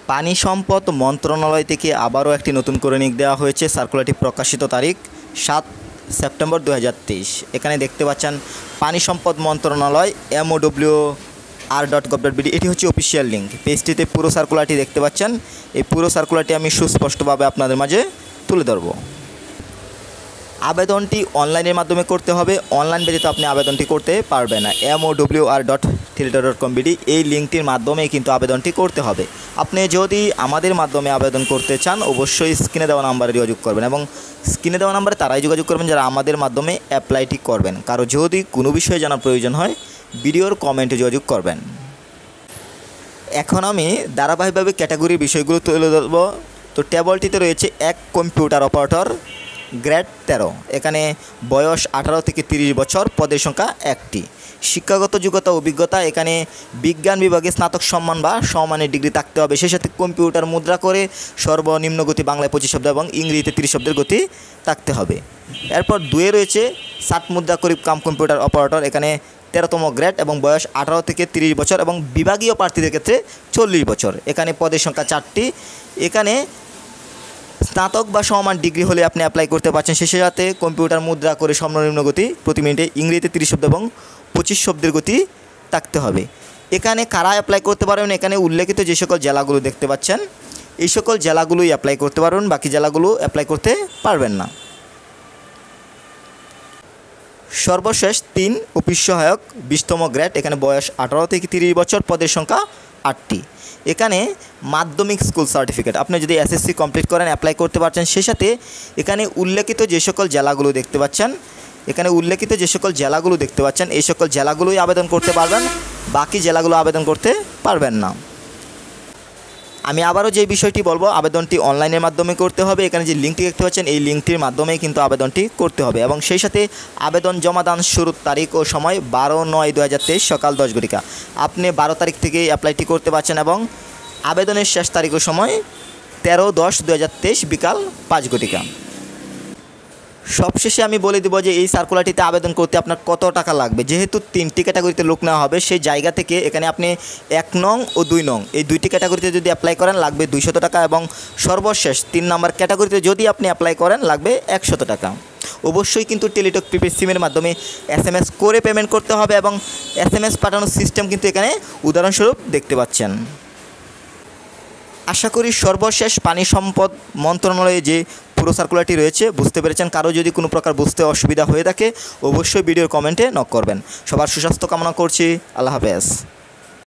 পানি সম্পদ মন্ত্রণালয় থেকে আবারও একটি নতুন করে নিয়োগ দেওয়া হয়েছে। সার্কুলারটি প্রকাশিত তারিখ 7 সেপ্টেম্বর 2023। এখানে দেখতে পাচ্ছেন পানি সম্পদ মন্ত্রণালয় MOWR.gov.bd, এটি হচ্ছে অফিসিয়াল লিঙ্ক। পেজটিতে পুরো সার্কুলারটি দেখতে পাচ্ছেন। এই পুরো সার্কুলারটি আমি সুস্পষ্টভাবে আপনাদের মাঝে তুলে ধরব। আবেদনটি অনলাইনের মাধ্যমে করতে হবে। অনলাইন ব্যতীত আপনি আবেদনটি করতে পারবেন না। MOWR.teletor.com.bd এই লিঙ্কটির মাধ্যমে কিন্তু আবেদনটি করতে হবে। আপনি যদি আমাদের মাধ্যমে আবেদন করতে চান অবশ্যই স্ক্রিনে দেওয়া নাম্বারে যোগাযোগ করবেন, এবং স্ক্রিনে দেওয়া নাম্বারে তারাই যোগাযোগ করবেন যারা আমাদের মাধ্যমে অ্যাপ্লাইটি করবেন। কারো যদি কোনো বিষয়ে জানার প্রয়োজন হয় ভিডিওর কমেন্টে যোগাযোগ করবেন। এখন আমি ধারাবাহিকভাবে ক্যাটাগরির বিষয়গুলো তুলে ধরব। তো টেবলটিতে রয়েছে এক কম্পিউটার অপারেটর, গ্রেড 13। এখানে বয়স 18 থেকে 30 বছর, পদের সংখ্যা 1টি। শিক্ষাগত যোগ্যতা অভিজ্ঞতা, এখানে বিজ্ঞান বিভাগে স্নাতক সম্মান বা সমমানের ডিগ্রি থাকতে হবে। সেই সাথে কম্পিউটার মুদ্রা করে সর্বনিম্ন গতি বাংলায় 25 শব্দ এবং ইংরেজিতে 30 শব্দের গতি থাকতে হবে। এরপর 2 রয়েছে 60 মুদ্রা করে কাম কম্পিউটার অপারেটর। এখানে 13তম গ্রেড এবং বয়স 18 থেকে 30 বছর এবং বিভাগীয় প্রার্থীদের ক্ষেত্রে 40 বছর। এখানে পদের সংখ্যা 4টি। এখানে স্নাতক বা সমমান ডিগ্রি হলে আপনি অ্যাপ্লাই করতে পারছেন। শেষে সাথে কম্পিউটার মুদ্রা করে সর্বনিম্ন গতি প্রতি মিনিটে ইংরেজিতে 30 শব্দ এবং 25 শব্দের গতি থাকতে হবে। এখানে কারা অ্যাপ্লাই করতে পারবেন, এখানে উল্লেখিত যে সকল জেলাগুলো দেখতে পাচ্ছেন এই সকল জেলাগুলোই অ্যাপ্লাই করতে পারবেন, বাকি জেলাগুলো অ্যাপ্লাই করতে পারবেন না। সর্বশেষ 3 অফিস সহায়ক 20তম গ্রেড। এখানে বয়স 18 থেকে 30 বছর, পদের সংখ্যা 8টি। এখানে মাধ্যমিক স্কুল সার্টিফিকেট, আপনি যদি SSC কমপ্লিট করেন অ্যাপ্লাই করতে পারছেন। সেই সাথে এখানে উল্লেখিত যে সকল জেলাগুলো দেখতে পাচ্ছেন এই সকল জেলাগুলোই আবেদন করতে পারবেন, বাকি জেলাগুলো আবেদন করতে পারবেন না। আমি আবারও যে বিষয়টি বলবো, আবেদনটি অনলাইনের মাধ্যমে করতে হবে। এখানে যে লিঙ্কটি দেখতে পাচ্ছেন এই লিঙ্কটির মাধ্যমেই কিন্তু আবেদনটি করতে হবে, এবং সেই সাথে আবেদন জমাদান শুরুর তারিখ ও সময় 12/9/2023 সকাল 10 ঘটিকা। আপনি 12 তারিখ থেকে অ্যাপ্লাইটি করতে পারছেন, এবং আবেদনের শেষ তারিখ ও সময় 13/10/2023 বিকাল 5 ঘটিকা। সবশেষে আমি বলে দেবো যে এই সার্কুলারটিতে আবেদন করতে আপনার কত টাকা লাগবে। যেহেতু 3টি ক্যাটাগরিতে লোক নেওয়া হবে, সেই জায়গা থেকে এখানে আপনি 1 নং ও 2 নং এই 2টি ক্যাটাগরিতে যদি অ্যাপ্লাই করেন লাগবে 200 টাকা, এবং সর্বশেষ 3 নম্বর ক্যাটাগরিতে যদি আপনি অ্যাপ্লাই করেন লাগবে 100 টাকা। অবশ্যই কিন্তু টেলিটক প্রিপেড সিমের মাধ্যমে SMS করে পেমেন্ট করতে হবে, এবং SMS পাঠানোর সিস্টেম কিন্তু এখানে উদাহরণস্বরূপ দেখতে পাচ্ছেন। আশা করি সর্বশেষ পানি সম্পদ মন্ত্রণালয়ে যে পুরো সার্কুলারটি রয়েছে বুঝতে পেরেছেন। কারো যদি কোনো প্রকার বুঝতে অসুবিধা হয়ে থাকে অবশ্যই ভিডিওর কমেন্টে নক করবেন। সবার সুস্বাস্থ্য কামনা করছি। আল্লাহ হাফেজ।